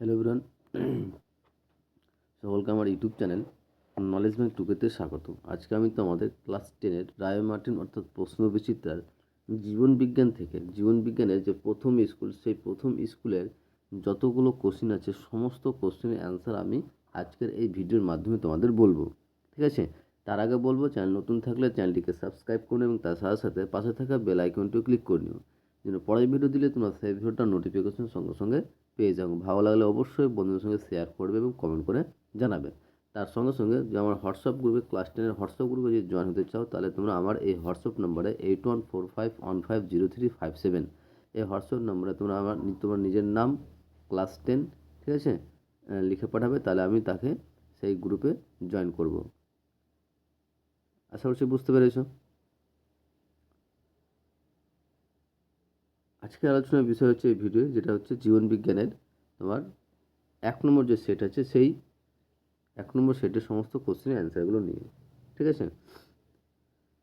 Hello everyone, সকলকে আমার YouTube channel knowledge bank টুকেতে স্বাগত। আজকে আমি তোমাদের ক্লাস 10-এর রায় মার্টিন অর্থাৎ প্রশ্নবিচিত্রার জীবনবিজ্ঞানের যে প্রথম স্কুল, সেই প্রথম স্কুলের যতগুলো কোশ্চিন আছে সমস্ত কোশ্চিনের অ্যান্সার আমি আজকের এই ভিডিওর মাধ্যমে তোমাদের বলবো। ঠিক আছে? তার আগে বলবো, চ্যানেল নতুন থাকলে চ্যানেলটিকে সাবস্ক্রাইব করুন এবং তার সাথে সাথে পাশে থাকা বেল আইকনটিও ক্লিক করে নিও, যেন পরের ভিডিও দিলে তোমরা সেই ভিডিওটার নোটিফিকেশন সঙ্গে সঙ্গে পেয়ে যাবো। ভালো লাগলে অবশ্যই বন্ধুদের সঙ্গে শেয়ার করবে এবং কমেন্ট করে জানাবে। তার সঙ্গে সঙ্গে যে আমার হোয়াটসঅ্যাপ গ্রুপে, ক্লাস 10-এর হোয়াটসঅ্যাপ গ্রুপে যদি জয়েন হতে চাও, তাহলে তোমরা আমার এই হোয়াটসঅ্যাপ নম্বরে 8145150357 এই হোয়াটসঅ্যাপ নম্বরে তোমরা তোমার নিজের নাম, ক্লাস 10, ঠিক আছে, লিখে পাঠাবে। তাহলে আমি তাকে সেই গ্রুপে জয়েন করব। আশা করছি বুঝতে পেরেছ। আজকে আলোচনার বিষয় হচ্ছে এই ভিডিও, যেটা হচ্ছে জীবনবিজ্ঞানের তোমার 1 নম্বর যে সেট আছে, সেই 1 নম্বর সেটের সমস্ত কোশ্চেনের অ্যান্সারগুলো নিয়ে। ঠিক আছে?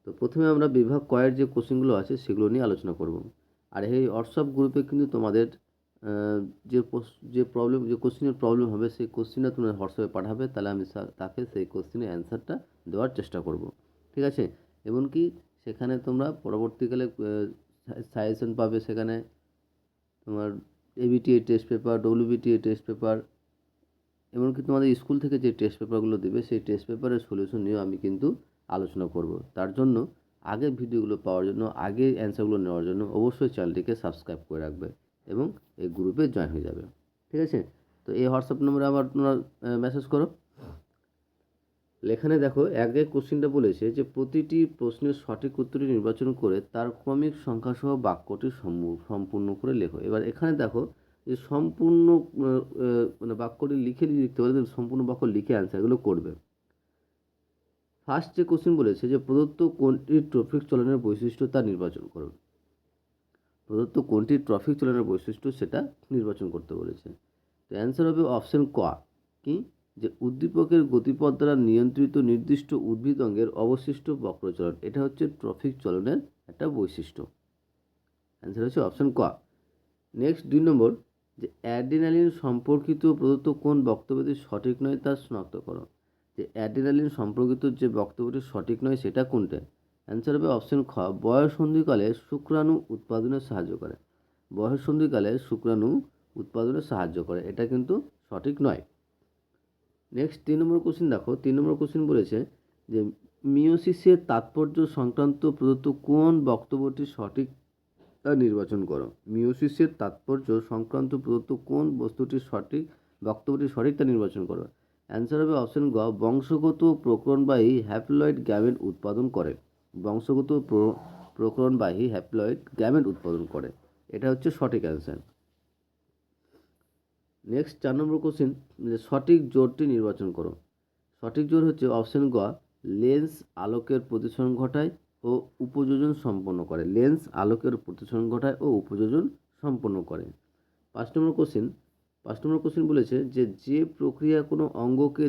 তো প্রথমে আমরা বিভাগ কয়ের যে কোশ্চেনগুলো আছে সেগুলো নিয়ে আলোচনা করব। আর এই হোয়াটসঅ্যাপ গ্রুপে কিন্তু তোমাদের যে কোশ্চেনের প্রবলেম হবে, সেই কোশ্চেনটা তোমরা হোয়াটসঅ্যাপে পাঠাবে। তাহলে আমি তাকে সেই কোশ্চেনের অ্যান্সারটা দেওয়ার চেষ্টা করব। ঠিক আছে? এমনকি সেখানে তোমরা পরবর্তীকালে সাজেশন পাবে। সেখানে তোমার ABTA test paper, WBTA test paper, এমনকি তোমাদের স্কুল থেকে যে টেস্ট পেপারগুলো দেবে, সেই টেস্ট পেপারের সলিউশন নিয়েও আমি কিন্তু আলোচনা করব। তার জন্য আগের ভিডিওগুলো পাওয়ার জন্য, আগে অ্যান্সারগুলো নেওয়ার জন্য অবশ্যই চ্যানেলটিকে সাবস্ক্রাইব করে রাখবে এবং এই গ্রুপে জয়েন হয়ে যাবে। ঠিক আছে? তো এই হোয়াটসঅ্যাপ নম্বরে আবার তোমরা মেসেজ করো। এখানে দেখো, আগে কোশ্চেনটা বলেছে যে প্রতিটি প্রশ্নের সঠিক উত্তরটি নির্বাচন করে তার ক্রমিক সংখ্যাসহ বাক্যটি সম্পূর্ণ করে লেখো। এবার এখানে দেখো যে সম্পূর্ণ মানে বাক্যটি লিখতে পারে, সম্পূর্ণ বাক্য লিখে অ্যান্সারগুলো করবে। ফার্স্ট যে কোশ্চেন বলেছে যে প্রদত্ত কোনটি ট্রাফিক চলনের বৈশিষ্ট্য তা নির্বাচন করো। প্রদত্ত কোনটি ট্রাফিক চলনের বৈশিষ্ট্য সেটা নির্বাচন করতে বলেছে। তো অ্যান্সার হবে অপশন ক, কি, যে উদ্দীপকের গতিপথ দ্বারা নিয়ন্ত্রিত নির্দিষ্ট উদ্ভিদ অঙ্গের অবশিষ্ট বক্রচলন। এটা হচ্ছে ট্রাফিক চলনের একটা বৈশিষ্ট্য। অ্যান্সার হচ্ছে অপশন ক। নেক্সট 2 নম্বর, যে অ্যাড্রিনালিন সম্পর্কিত প্রদত্ত কোন বক্তব্যটি সঠিক নয় তা শনাক্ত করো। যে অ্যাড্রিনালিন সম্পর্কিত যে বক্তব্যটি সঠিক নয় সেটা কোনটা? অ্যান্সার হবে অপশন খ, বয়ঃসন্ধিকালে শুক্রাণু উৎপাদনে সাহায্য করে। বয়ঃসন্ধিকালে শুক্রাণু উৎপাদনে সাহায্য করে, এটা কিন্তু সঠিক নয়। নেক্সট 3 নম্বর কোশ্চেন দেখো। 3 নম্বর কোশ্চেন বলেছে যে মিওসিসের তাৎপর্য সংক্রান্ত প্রদত্ত কোন বক্তব্যটি সঠিক তা নির্বাচন করো। মিওসিসের তাৎপর্য সংক্রান্ত প্রদত্ত কোন বক্তব্যটি সঠিক তা নির্বাচন করো। অ্যান্সার হবে অপশন গ, বংশগত প্রকরণবাহী হ্যাপ্লয়েড গ্যামেট উৎপাদন করে। বংশগত প্রকরণবাহী হ্যাপ্লয়েড গ্যামেট উৎপাদন করে, এটা হচ্ছে সঠিক অ্যান্সার। নেক্সট 4 নম্বর কোশ্চেন, সঠিক জোরটি নির্বাচন করো। সঠিক জোর হচ্ছে অপশন গ, লেন্স আলোকের প্রতিসরণ ঘটায় ও উপযোজন সম্পন্ন করে। লেন্স আলোকের প্রতিসরণ ঘটায় ও উপযোজন সম্পন্ন করে। 5 নম্বর কোশ্চেন বলেছে যে প্রক্রিয়া কোনো অঙ্গকে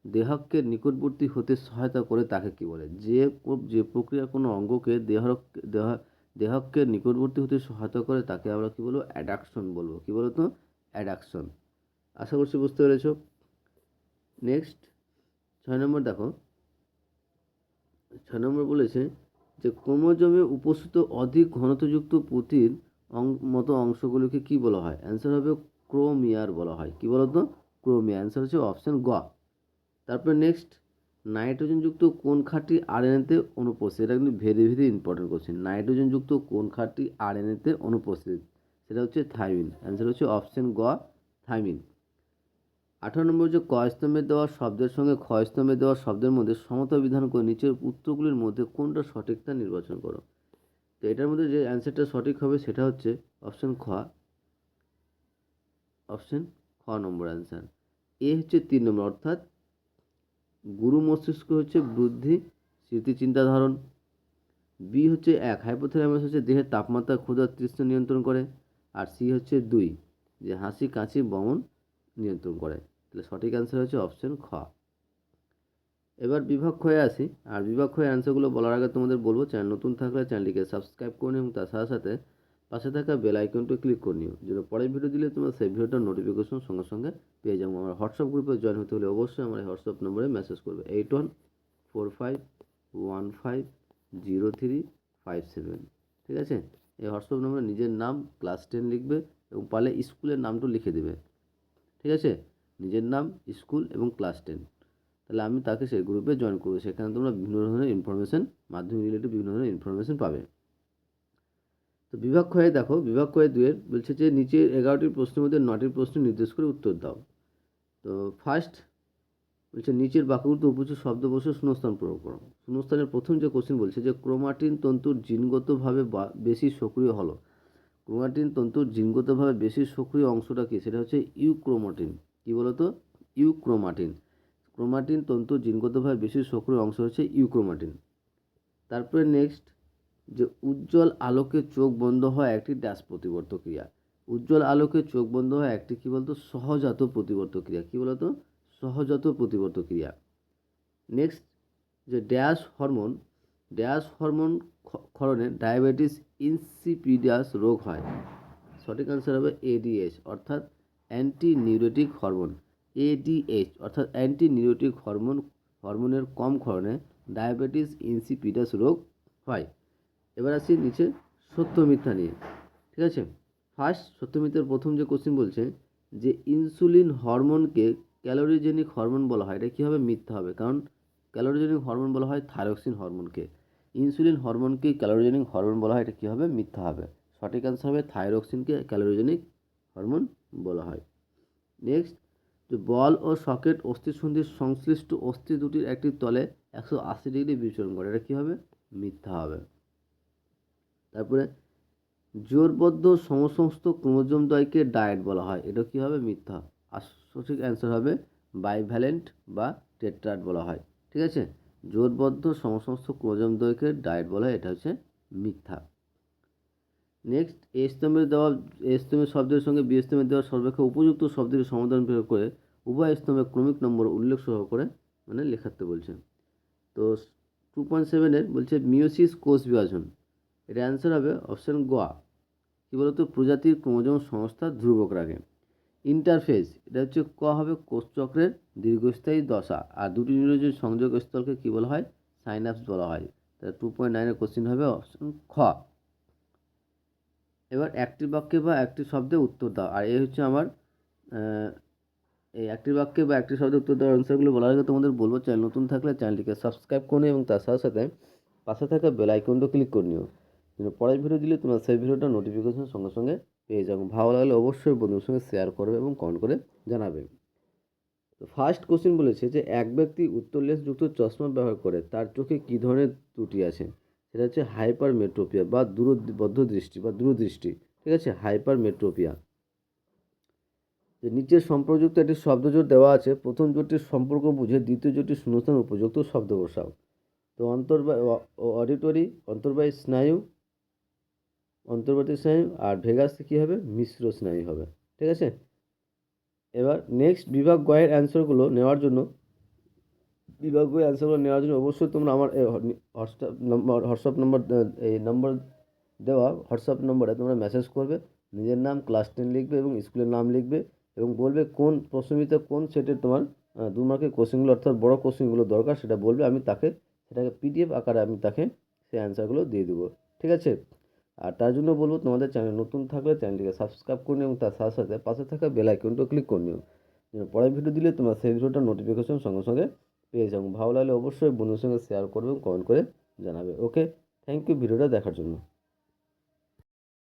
দেহকের নিকটবর্তী হতে সহায়তা করে তাকে কি বলে। যে প্রক্রিয়া কোনো অঙ্গকে দেহকের নিকটবর্তী হতে সহায়তা করে তাকে আমরা কি বলবো? অ্যাডাকশন বলবো। কি বলো তো? অ্যাডাকশন। আশা করছি বুঝতে পেরেছ। নেক্সট 6 নম্বর দেখো। 6 নম্বর বলেছে যে ক্রোমোজোমে উপস্থিত অধিক ঘনত্বযুক্ত পুঁতির মতো অংশগুলোকে কি বলা হয়। অ্যান্সার হবে ক্রোমিয়ার বলা হয়। কি বলো তো? ক্রোমিয়ার। অ্যান্সার হচ্ছে অপশন গ। তারপরে নেক্সট, নাইট্রোজেনযুক্ত কোন খাঁটি আরএনএতে অনুপস্থিত। এটা কিন্তু ভেরি ভেরি ইম্পর্টেন্ট কোশ্চেন। নাইট্রোজেনযুক্ত কোন খাঁটি আরএনএতে অনুপস্থিত, সেটা হচ্ছে থাইমিন। অ্যান্সার হচ্ছে অপশন গ, থাইমিন। 18 নম্বর, যে ক স্তম্ভে দেওয়া শব্দের সঙ্গে খ স্তম্ভে দেওয়া শব্দের মধ্যে সমতা বিধান করে নিচের উত্তরগুলির মধ্যে কোনটা সঠিক তা নির্বাচন করো। তো এটার মধ্যে যে অ্যান্সারটা সঠিক হবে সেটা হচ্ছে অপশন খ, অপশন খ নম্বর অ্যান্সার। এ হচ্ছে 3 নম্বর, অর্থাৎ গুরু মস্তিষ্ক হচ্ছে বুদ্ধি, স্মৃতি, চিন্তা ধারণ। বি হচ্ছে 1, হাইপোথ্যালামাস হচ্ছে দেহের তাপমাত্রা, ক্ষুধা, তৃষ্ণা নিয়ন্ত্রণ করে। আর সি হচ্ছে 2, যে হাসি, কাশি, বমন নিয়ন্ত্রণ করে। তাহলে সঠিক অ্যান্সার হচ্ছে অপশন খ। এবার বিভাগ ক্ষয়ে আসি। আর বিভাগ ক্ষয়ের অ্যান্সারগুলো বলার আগে তোমাদের বলবো, চ্যানেল নতুন থাকলে চ্যানেলটিকে সাবস্ক্রাইব করুন এবং তার সাথে সাথে পাশে থাকা বেল আইকনটা ক্লিক করে নিও, যেন পরের ভিডিও দিলে তোমরা সেই ভিডিওটার নোটিফিকেশন সঙ্গে সঙ্গে পেয়ে যাবো। আমার হোয়াটসঅ্যাপ গ্রুপে জয়েন হতে হলে অবশ্যই আমার এই হোয়াটসঅ্যাপ নম্বরে মেসেজ করবে 8145150357। ঠিক আছে, এই হোয়াটসঅ্যাপ নম্বরে নিজের নাম, ক্লাস 10 লিখবে এবং পারলে স্কুলের নামটা লিখে দেবে। ঠিক আছে, নিজের নাম, স্কুল এবং ক্লাস 10, তাহলে আমি তাকে সেই গ্রুপে জয়েন করবো। সেখানে তোমরা বিভিন্ন ধরনের ইনফরমেশান, মাধ্যমিক রিলেটেড বিভিন্ন ধরনের ইনফরমেশান পাবে। তো বিভাগ ক্ষয়ে দেখো, বিভাগ ক্ষয়ে 2 বলছে যে নিচের 11টি প্রশ্নের মধ্যে 9টি প্রশ্ন নির্দেশ করে উত্তর দাও। তো ফার্স্ট বলছে নিচের বাক্যগুলোতে উপস্থিত শব্দ বসে শূন্যস্থান পূরণ করো। শূন্যস্থানের প্রথম যে কোশ্চেন বলছে যে ক্রোমাটিন তন্তুর জিনগতভাবে বেশি সক্রিয় হলো। ক্রোমাটিন তন্তুর জিনগতভাবে বেশি সক্রিয় অংশটা কি? সেটা হচ্ছে ইউক্রোমাটিন। কি বলতো? ইউক্রোমাটিন। ক্রোমাটিন তন্তুর জিনগতভাবে বেশি সক্রিয় অংশ হচ্ছে ইউক্রোমাটিন। তারপরে নেক্সট যে উজ্জ্বল আলোকে চোখ বন্ধ হয় একটি ড্যাশ প্রতিবর্ত ক্রিয়া। উজ্জ্বল আলোকে চোখ বন্ধ হয় একটি কি বলতো? সহজাত প্রতিবর্ত ক্রিয়া। কি বলতো? সহজাত প্রতিবর্ত ক্রিয়া। নেক্সট যে ড্যাশ হরমোন ক্ষরণে ডায়াবেটিস ইনসিপিডাস রোগ হয়। সঠিক অ্যান্সার হবে এডিএইচ অর্থাৎ অ্যান্টি নিউরোটিক হরমোন। এডিএইচ অর্থাৎ অ্যান্টি নিউরোটিক হরমোনের কম ক্ষরণে ডায়াবেটিস ইনসিপিডাস রোগ হয়। এবার আসি নিচে সত্য মিথ্যা নিয়ে। ঠিক আছে, ফার্স্ট সত্য মিথ্যার প্রথম যে কোশ্চেন বলছে যে ইনসুলিন হরমোনকে ক্যালোরিজেনিক হরমোন বলা হয়। এটা কী হবে? মিথ্যা হবে, কারণ ক্যালোরিজেনিক হরমোন বলা হয় থাইরক্সিন হরমোনকে। ইনসুলিন হরমোনকে ক্যালোরিজেনিক হরমোন বলা হয়, এটা কী হবে? মিথ্যা হবে। সঠিক অ্যান্সার হবে থাইরক্সিনকে ক্যালোরিজেনিক হরমোন বলা হয়। নেক্সট যে বল ও সকেট অস্থিসন্ধির সংশ্লিষ্ট অস্থি দুটির একটি তলে 180 ডিগ্রি বিচরণ করে। এটা কী হবে? মিথ্যা হবে। তারপরে জোরবদ্ধ সমসমস্ত ক্রোমোজোমদ্বয়কে ডায়েট বলা হয়। এটা কী হবে? মিথ্যা। আর সঠিক অ্যান্সার হবে বাইভ্যালেন্ট বা টেট্রাড বলা হয়। ঠিক আছে, জোরবদ্ধ সমসমস্ত ক্রোমোজোমদ্বয়কে ডায়েট বলা হয়, এটা হচ্ছে মিথ্যা। নেক্সট এ স্তম্ভের শব্দের সঙ্গে বি স্তম্ভের দেওয়া সর্বাপেক্ষা উপযুক্ত শব্দের সমাধান প্রয়োগ করে উভয় স্তম্ভে ক্রমিক নম্বর উল্লেখ সহ করে লেখাতে বলছে। তো 2.7 বলছে মিওসিস কোষ বিভাজন। এটা অ্যান্সার হবে অপশান গ। কী বলতো? প্রজাতির ক্রোমোজোম সংস্থা ধ্রুবক রাখে। ইন্টারফেস, এটা হচ্ছে ক হবে কোষচক্রের দীর্ঘস্থায়ী দশা। আর দুটি নিউরনের সংযোগ স্থলকে কী বলা হয়? সাইনাপস বলা হয়। তাহলে 2.9 কোশ্চেন হবে অপশান খ। এবার একটি বাক্যে বা একটি শব্দে উত্তর দাও। আর এই হচ্ছে আমার এই একটি বাক্যে বা একটি শব্দে উত্তর দেওয়ার অ্যান্সারগুলো বলার আগে তোমাদের বলবো, চ্যানেল নতুন থাকলে চ্যানেলটিকে সাবস্ক্রাইব করে নিও এবং তার সাথে সাথে পাশে থাকা বেল আইকনটা ক্লিক করে নিও, পরের ভিডিও দিলে তোমরা সেই ভিডিওটা নোটিফিকেশন সঙ্গে সঙ্গে পেয়ে যাবো। ভালো লাগলে অবশ্যই বন্ধুদের সঙ্গে শেয়ার করবে এবং কমেন্ট করে জানাবে। তো ফার্স্ট কোশ্চেন বলেছে যে এক ব্যক্তি উত্তর লেন্সযুক্ত চশমা ব্যবহার করে, তার চোখে কী ধরনের ত্রুটি আছে? সেটা হচ্ছে হাইপারমেট্রোপিয়া বা দূরদৃষ্টি। ঠিক আছে, হাইপারমেট্রোপিয়া। যে নিচের সম্পর্কযুক্ত একটি শব্দজোড় দেওয়া আছে, প্রথম জোড়টির সম্পর্ক বুঝে দ্বিতীয় জোড়টির শূন্যস্থান উপযুক্ত শব্দ বসাও। তো অডিটরি অন্তর্বাহী স্নায়ু, অন্তর্বর্তী স্নায়ু, আর ভেগাস কী হবে? মিশ্র স্নায়ু হবে। ঠিক আছে, এবার নেক্সট বিভাগ গয়ের অ্যান্সারগুলো নেওয়ার জন্য অবশ্যই তোমরা আমার হোয়াটসঅ্যাপ নম্বর এই নম্বর দেওয়া হোয়াটসঅ্যাপ নম্বরে তোমরা মেসেজ করবে, নিজের নাম, ক্লাস 10 লিখবে এবং স্কুলের নাম লিখবে এবং বলবে কোন প্রশ্নবিতে কোন সেটের তোমার 2 মার্কের কোশ্চেনগুলো অর্থাৎ বড় কোশ্চেনগুলো দরকার, সেটা বলবে। আমি তাকে সেটাকে পিডিএফ আকারে আমি তাকে সেই অ্যান্সারগুলো দিয়ে দেবো। ঠিক আছে, আর তার জন্য বলবো তোমাদের চ্যানেল নতুন থাকলে চ্যানেলটিকে সাবস্ক্রাইব করে নিও এবং তার সাথে সাথে পাশে থাকা বেল আইকনটা ক্লিক করে নিও, পরের ভিডিও দিলে তোমরা সেই ভিডিওটার নোটিফিকেশন সঙ্গে সঙ্গে পেয়ে যাবো। ভালো লাগলে অবশ্যই বন্ধুদের সঙ্গে শেয়ার করবে এবং কমেন্ট করে জানাবে। ওকে, থ্যাংক ইউ ভিডিওটা দেখার জন্য।